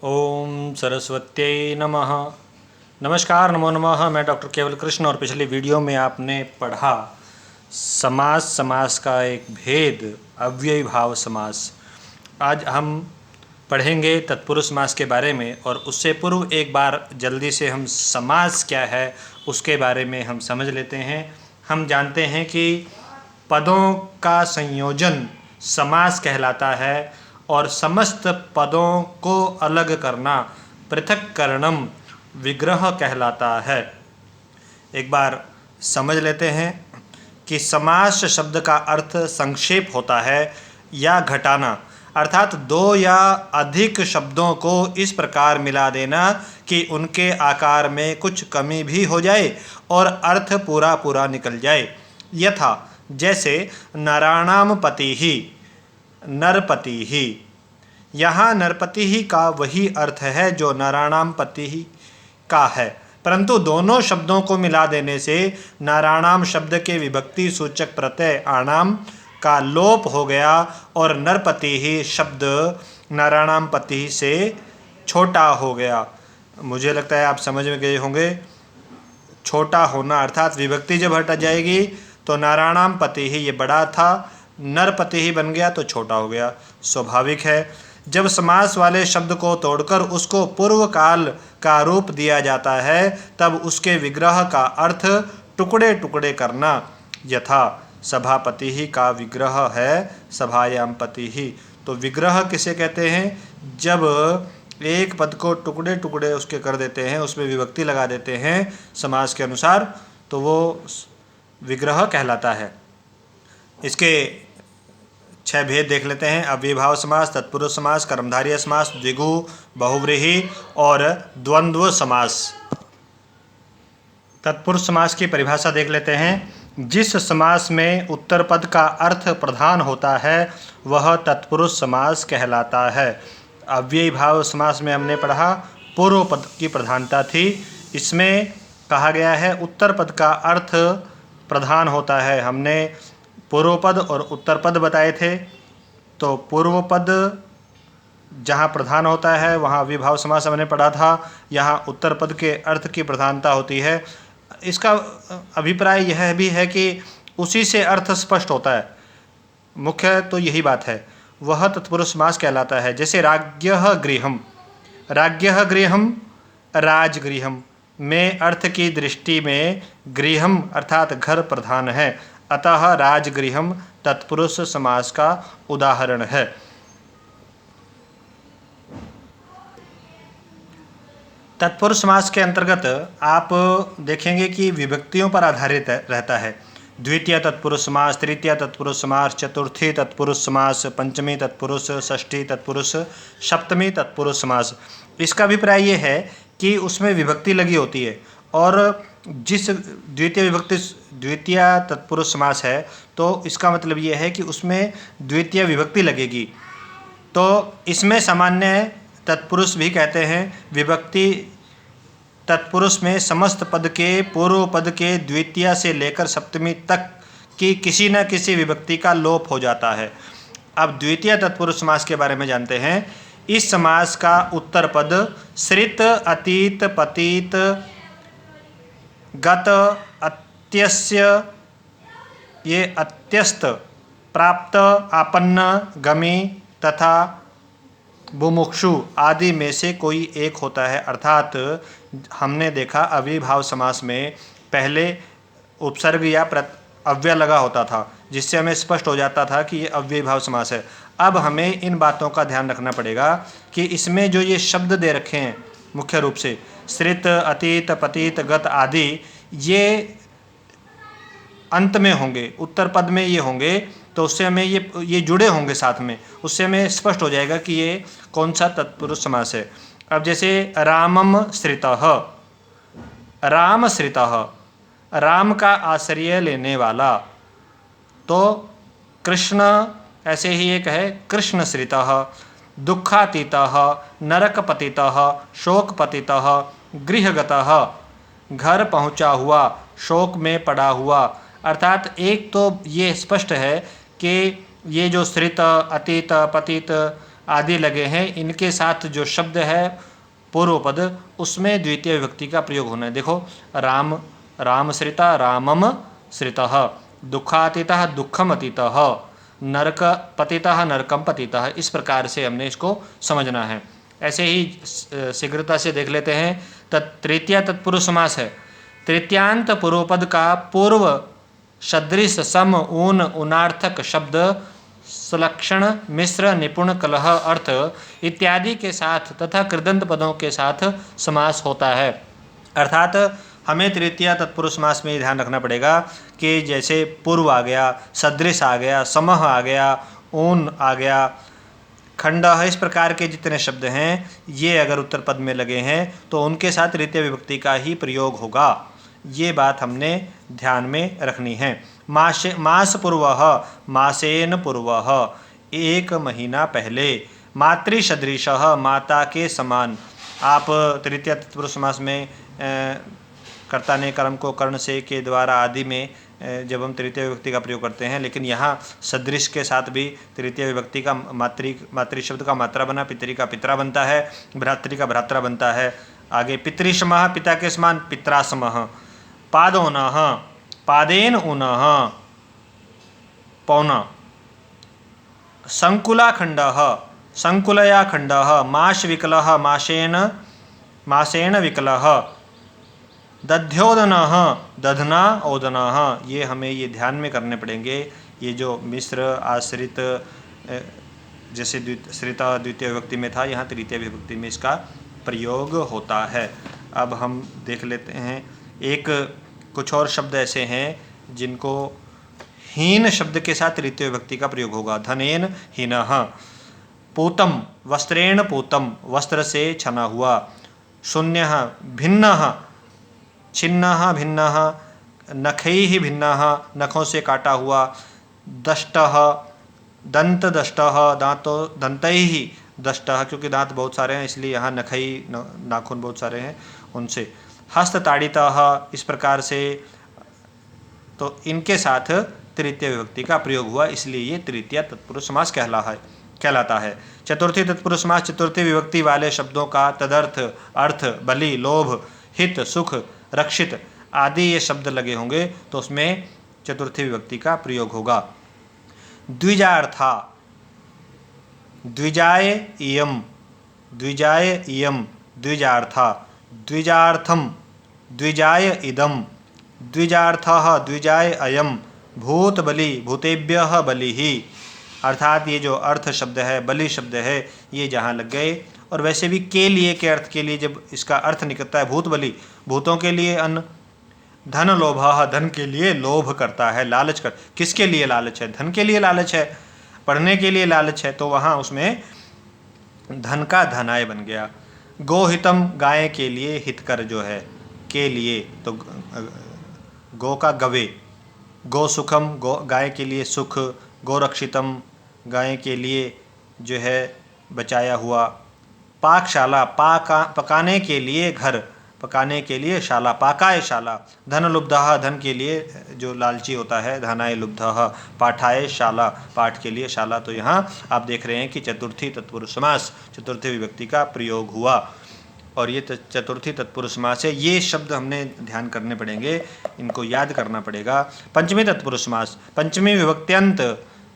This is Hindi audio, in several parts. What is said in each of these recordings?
ओम सरस्वत्यै नमः। नमस्कार, नमो नमः। मैं डॉक्टर केवल कृष्ण और पिछली वीडियो में आपने पढ़ा समास का एक भेद, अव्ययी भाव समास। आज हम पढ़ेंगे तत्पुरुष समास के बारे में, और उससे पूर्व एक बार जल्दी से हम समास क्या है उसके बारे में हम समझ लेते हैं। हम जानते हैं कि पदों का संयोजन समास कहलाता है, और समस्त पदों को अलग करना पृथक्करणम विग्रह कहलाता है। एक बार समझ लेते हैं कि समास शब्द का अर्थ संक्षेप होता है या घटाना, अर्थात दो या अधिक शब्दों को इस प्रकार मिला देना कि उनके आकार में कुछ कमी भी हो जाए और अर्थ पूरा पूरा निकल जाए। यथा जैसे नराणाम पति ही, नरपति ही। यहाँ नरपति ही का वही अर्थ है जो नराणाम पति ही का है, परंतु दोनों शब्दों को मिला देने से नराणाम शब्द के विभक्ति सूचक प्रत्यय आणाम का लोप हो गया और नरपति ही शब्द नराणाम पति से छोटा हो गया। मुझे लगता है आप समझ में गए होंगे। छोटा होना अर्थात विभक्ति जब हट जाएगी तो नारायणाम पति ही ये बड़ा था, नरपति ही बन गया तो छोटा हो गया। स्वाभाविक है, जब समास वाले शब्द को तोड़कर उसको पूर्व काल का रूप दिया जाता है तब उसके विग्रह का अर्थ टुकड़े टुकड़े करना। यथा सभापति ही का विग्रह है सभायाम पति ही। तो विग्रह किसे कहते हैं? जब एक पद को टुकड़े टुकड़े उसके कर देते हैं, उसमें विभक्ति लगा देते हैं समास के अनुसार, तो वो विग्रह कहलाता है। इसके 6 भेद देख लेते हैं। अव्ययीभाव समास, तत्पुरुष समास, कर्मधारय समास, द्विगु, बहुव्रीहि और द्वंद्व समास। तत्पुरुष समास की परिभाषा देख लेते हैं। जिस समास में उत्तर पद का अर्थ प्रधान होता है वह तत्पुरुष समास कहलाता है। अव्ययीभाव समास में हमने पढ़ा पूर्व पद की प्रधानता थी। इसमें कहा गया है उत्तर पद का अर्थ प्रधान होता है। हमने पूर्व पद और उत्तर पद बताए थे। तो पूर्व पद जहाँ प्रधान होता है वहाँ अव्ययीभाव समास हमने पढ़ा था। यहाँ उत्तर पद के अर्थ की प्रधानता होती है। इसका अभिप्राय यह भी है कि उसी से अर्थ स्पष्ट होता है। मुख्य तो यही बात है, वह तत्पुरुष समास कहलाता है। जैसे राज्ञः गृहम्, राज्ञः गृहम् राजगृहम् में अर्थ की दृष्टि में गृहम् अर्थात घर प्रधान है, अतः राजगृहम् तत्पुरुष समास का उदाहरण है। तत्पुरुष समास के अंतर्गत आप देखेंगे कि विभक्तियों पर आधारित रहता है। द्वितीय तत्पुरुष समास, तृतीय तत्पुरुष समास, चतुर्थी तत्पुरुष समास, पंचमी तत्पुरुष, षष्ठी तत्पुरुष, सप्तमी तत्पुरुष समास। इसका अभिप्राय ये है कि उसमें विभक्ति लगी होती है, और जिस द्वितीय तत्पुरुष समास है तो इसका मतलब ये है कि उसमें द्वितीय विभक्ति लगेगी। तो इसमें सामान्य तत्पुरुष भी कहते हैं। विभक्ति तत्पुरुष में समस्त पद के पूर्व पद के द्वितीय से लेकर सप्तमी तक की किसी न किसी विभक्ति का लोप हो जाता है। अब द्वितीय तत्पुरुष समास के बारे में जानते हैं। इस समास का उत्तर पद सृत, अतीत, पतीत, गत, अत्यस्य, ये अत्यस्त, प्राप्त, आपन्न, गमी तथा बुमुक्षु आदि में से कोई एक होता है। अर्थात हमने देखा अव्ययीभाव समास में पहले उपसर्ग या अव्यय लगा होता था, जिससे हमें स्पष्ट हो जाता था कि ये अव्ययीभाव समास है। अब हमें इन बातों का ध्यान रखना पड़ेगा कि इसमें जो ये शब्द दे रखे हैं मुख्य रूप से सृत, अतीत, पतीत, गत आदि, ये अंत में होंगे, उत्तर पद में ये होंगे, तो उससे हमें ये जुड़े होंगे साथ में, उससे हमें स्पष्ट हो जाएगा कि ये कौन सा तत्पुरुष समास है। अब जैसे रामम श्रितः, राम श्रितः, राम का आश्रय लेने वाला। तो कृष्ण ऐसे ही एक है कृष्ण श्रितः, दुःखातीतः, नरकपतितः, शोकपतितः, गृहगतः, घर पहुँचा हुआ, शोक में पड़ा हुआ। अर्थात एक तो ये स्पष्ट है कि ये जो श्रित, अतीत, पतित, आदि लगे हैं, इनके साथ जो शब्द है पूर्व पद, उसमें द्वितीय विभक्ति का प्रयोग होना है। देखो, राम राम श्रिता रामम श्रितः, दुखातीतः दुखम अतीतः, नरक पतितः नरकम पतितः, इस प्रकार से हमने इसको समझना है। ऐसे ही शीघ्रता से देख लेते हैं। तृतीया तत्पुरुष समास है। तृतीयांत पूर्वपद का पूर्व सदृश सम ऊन उनार्थक शब्द सुलक्षण मिश्र निपुण कलह अर्थ इत्यादि के साथ तथा कृदंत पदों के साथ समास होता है। अर्थात हमें तृतीया तत्पुरुष समास में ध्यान रखना पड़ेगा कि जैसे पूर्व आ गया, सदृश आ गया, समह आ गया, ऊन आ गया, खंड, इस प्रकार के जितने शब्द हैं, ये अगर उत्तर पद में लगे हैं तो उनके साथ तृतीय विभक्ति का ही प्रयोग होगा। ये बात हमने ध्यान में रखनी है। मास पूर्वः, मासेन पूर्वः, एक महीना पहले। मातृसदृशः, माता के समान। आप तृतीय तत्पुरुष समास में कर्ता ने कर्म को कर्ण से के द्वारा आदि में जब हम तृतीय विभक्ति का प्रयोग करते हैं, लेकिन यहाँ सदृश के साथ भी तृतीय विभक्ति का मातृ शब्द का मात्रा बना, पितरी का पितरा बनता है, भ्रातृ का भ्रात्रा बनता है। आगे पितृसमः, पिता के समान, पित्रासमः। पादोनः, पादेन ऊनः, पौना। संकुलाखंडः, संकुलया खंडः। माश विकलः, मासेन विकलः। दध्योदनः, दधना ओदनः। ये हमें ये ध्यान में करने पड़ेंगे। ये जो मिश्र आश्रित, जैसे श्रिता द्वितीय विभक्ति में था, यहाँ तृतीय विभक्ति में इसका प्रयोग होता है। अब हम देख लेते हैं, कुछ और शब्द ऐसे हैं जिनको हीन शब्द के साथ तृतीय विभक्ति का प्रयोग होगा। धनेन हीनः। पूतम, वस्त्रेण पूतम, वस्त्र से छना हुआ। शून्यः, भिन्नः, छिन्नः भिन्नः, नखैः भिन्नः, नखों से काटा हुआ। दष्टः, दंत दष्टः, दंतैः दष्टः, क्योंकि दांत बहुत सारे हैं इसलिए यहाँ नखई नाखून बहुत सारे हैं उनसे। हस्तताड़ितः, इस प्रकार से, तो इनके साथ तृतीय विभक्ति का प्रयोग हुआ, इसलिए ये तृतीय तत्पुरुष समास कहलाता है। चतुर्थी तत्पुरुष समास चतुर्थी विभक्ति वाले शब्दों का तदर्थ, अर्थ, बलि, लोभ, हित, सुख, रक्षित आदि ये शब्द लगे होंगे तो उसमें चतुर्थी विभक्ति का प्रयोग होगा। द्विजार्था, द्विजाय इयम, द्विजाय इयम, द्विजार्था। द्विजार्थम, द्विजाय इदम, द्विजार्थः, द्विजाय अयम। भूत बलि, भूतेभ्यः बलिः। अर्थात ये जो अर्थ शब्द है, बलि शब्द है, ये जहाँ लग गए। और वैसे भी के लिए के अर्थ के लिए जब इसका अर्थ निकलता है भूत बलि, भूतों के लिए अन्न। धन लोभः, धन के लिए लोभ करता है, लालच कर। किसके लिए लालच है? धन के लिए लालच है, पढ़ने के लिए लालच है, तो वहाँ उसमें धन का धनाय बन गया। गोहितम, गाय के लिए, हितकर जो है के लिए, तो गो का गवे। गो सुखम, गो गाय के लिए सुख। गोरक्षितम, गाय के लिए जो है बचाया हुआ। पाकशाला, पकाने के लिए घर, पकाने के लिए शाला, पाकाय शाला। धन लुब्धः, धन के लिए जो लालची होता है, धनाय लुब्धः। पाठाय शाला, पाठ के लिए शाला। तो यहाँ आप देख रहे हैं कि चतुर्थी तत्पुरुष समास, चतुर्थी विभक्ति का प्रयोग हुआ और ये चतुर्थी तत्पुरुष समास है। ये शब्द हमने ध्यान करने पड़ेंगे, इनको याद करना पड़ेगा। पंचमी तत्पुरुष समास, पंचमी विभक्त्यंत,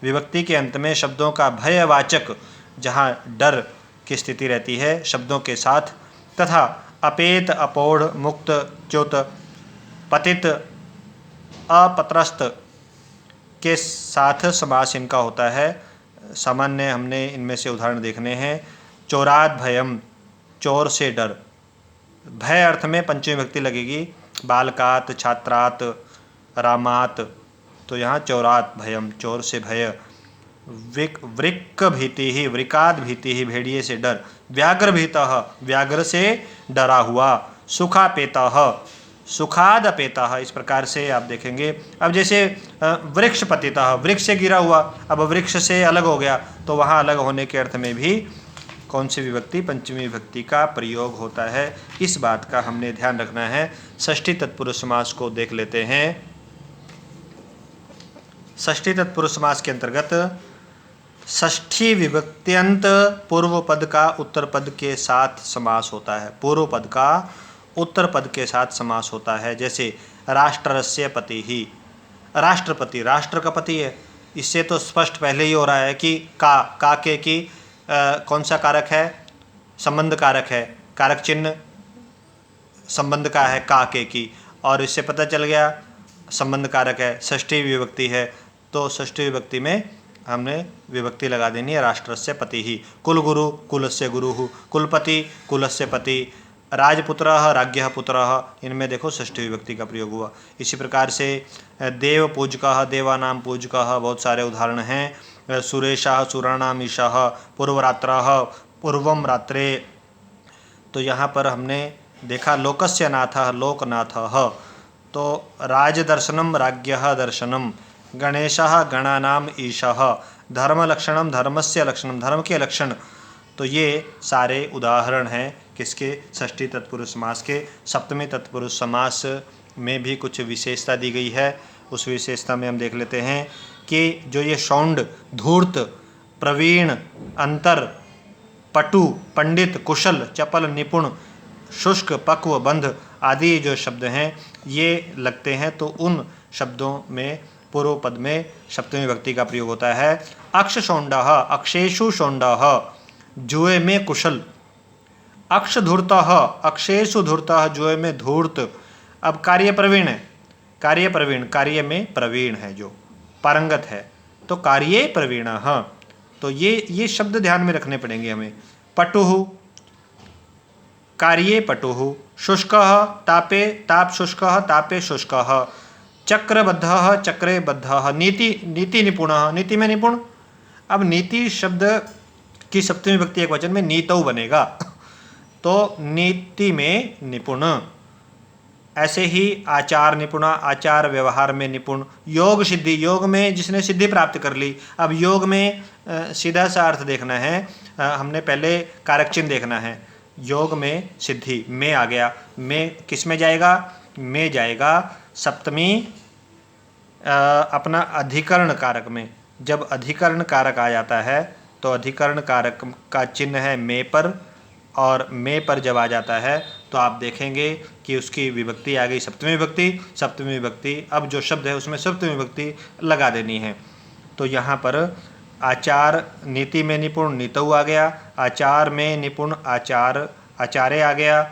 विभक्ति के अंत में शब्दों का भयवाचक, जहाँ डर की स्थिति रहती है शब्दों के साथ, तथा अपेत, अपोढ़, मुक्त, च्युत, पतित, अपत्रस्त के साथ समास इनका होता है। सामान्य हमने इनमें से उदाहरण देखने हैं। चोरात भयम, चोर से डर। भय अर्थ में पंचमी विभक्ति लगेगी। बालकात, छात्रात, रामात, तो यहाँ चोरात भयम, चोर से भय। वृक्क भीति ही, वृकाद भीति ही, भेड़िए से डर। व्याघ्र भीतः, व्याघ्र से डरा हुआ। सुखापेतः, सुखाद अपेतः, इस प्रकार से आप देखेंगे। अब जैसे वृक्ष पतितः, वृक्ष से गिरा हुआ, अब वृक्ष से अलग हो गया, तो वहाँ अलग होने के अर्थ में भी कौन सी विभक्ति? पंचमी विभक्ति का प्रयोग होता है। इस बात का हमने ध्यान रखना है। षष्ठी तत्पुरुष समास को देख लेते हैं। षष्ठी तत्पुरुष समास के अंतर्गत षष्ठी विभक्त्यंत पूर्व पद का उत्तर पद के साथ समास होता है। पूर्व पद का उत्तर पद के साथ समास होता है। जैसे राष्ट्रस्य पति ही, राष्ट्रपति राष्ट्र का पति है। इससे तो स्पष्ट पहले ही हो रहा है कि का के की कौन सा कारक है, संबंध कारक है, कारक चिन्ह संबंध का है का के की, और इससे पता चल गया संबंध कारक है, षष्ठी विभक्ति है, तो षष्ठी विभक्ति में हमने विभक्ति लगा देनी है राष्ट्रस्य पति ही। कुलगुरु कुलस्य गुरुः, कुलपति कुलस्य पति, राजपुत्रः राज्ञः पुत्रः, इनमें देखो षष्ठी विभक्ति का प्रयोग हुआ। इसी प्रकार से देव पूजकः देवानां पूजकः, बहुत सारे उदाहरण हैं। सुरेशः सुराणाम ईशः, पूर्वरात्रः पूर्वम रात्रे। तो यहाँ पर हमने देखा लोकस्य नाथः लोकनाथः, तो राजदर्शनम राज्ञः दर्शनम, गणेशः गणानाम ईशः, धर्मलक्षणम धर्मस्य लक्षणम, धर्म के लक्षण। तो ये सारे उदाहरण हैं किसके, षष्ठी तत्पुरुष समास के। सप्तमी तत्पुरुष समास में भी कुछ विशेषता दी गई है। उस विशेषता में हम देख लेते हैं कि जो ये शौंड, धूर्त, प्रवीण, अंतर, पटु, पंडित, कुशल, चपल, निपुण, शुष्क, पक्व, बंध आदि जो शब्द हैं ये लगते हैं, तो उन शब्दों में पूर्व पद में सप्तमी विभक्ति का प्रयोग होता है। अक्ष शौंडः अक्षेषु शौंडः, जुए में कुशल। अक्ष धूर्तः अक्षेषु धूर्तः, जुए में धूर्त। अब कार्य प्रवीण है, कार्य प्रवीण, कार्य में प्रवीण है, जो पारंगत है, तो कार्ये प्रवीणः। तो ये शब्द ध्यान में रखने पड़ेंगे हमें। पटुः कार्ये पटुः, शुष्कः तापे ताप शुष्कः तापे शुष्कः, चक्रबद्धः चक्रे बद्धः, नीति निपुणः नीति में निपुण। अब नीति शब्द की सप्तमी विभक्ति एक वचन में नीतौ बनेगा, तो नीति में निपुण। ऐसे ही आचार निपुणा, आचार व्यवहार में निपुण। योग सिद्धि, योग में जिसने सिद्धि प्राप्त कर ली। अब योग में सीधा सा अर्थ देखना है, हमने पहले कारक चिन्ह देखना है। योग में सिद्धि में आ गया, में किस में जाएगा, में जाएगा सप्तमी अपना अधिकरण कारक में। जब अधिकरण कारक आ जाता है तो अधिकरण कारक का चिन्ह है में पर, और में पर जब आ जाता है तो आप देखेंगे कि उसकी विभक्ति आ गई सप्तमी विभक्ति। सप्तमी विभक्ति, अब जो शब्द है उसमें सप्तमी विभक्ति लगा देनी है। तो यहाँ पर आचार, नीति में निपुण नीतौ आ गया, आचार में निपुण आचार आचार्य आ गया,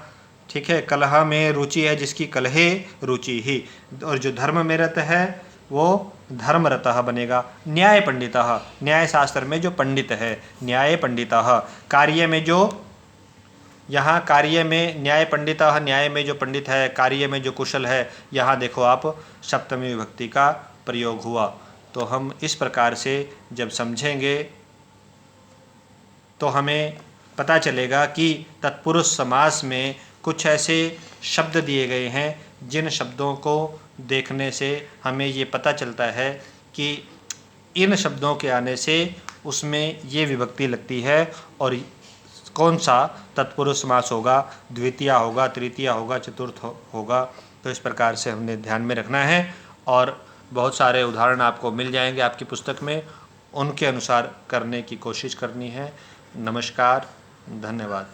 ठीक है। कलह में रुचि है जिसकी कलहे रुचि ही, और जो धर्म में रत है वो धर्मरतः बनेगा। न्याय पंडितः, न्याय शास्त्र में जो पंडित है, न्याय पंडितः। कार्य में जो, यहाँ कार्य में न्याय पंडितः, न्याय में जो पंडित है, कार्य में जो कुशल है, यहाँ देखो आप सप्तमी विभक्ति का प्रयोग हुआ। तो हम इस प्रकार से जब समझेंगे तो हमें पता चलेगा कि तत्पुरुष समास में कुछ ऐसे शब्द दिए गए हैं जिन शब्दों को देखने से हमें ये पता चलता है कि इन शब्दों के आने से उसमें ये विभक्ति लगती है, और कौन सा तत्पुरुष समास होगा, द्वितीया होगा, तृतीया होगा, चतुर्थ होगा। तो इस प्रकार से हमने ध्यान में रखना है, और बहुत सारे उदाहरण आपको मिल जाएंगे आपकी पुस्तक में, उनके अनुसार करने की कोशिश करनी है। नमस्कार, धन्यवाद।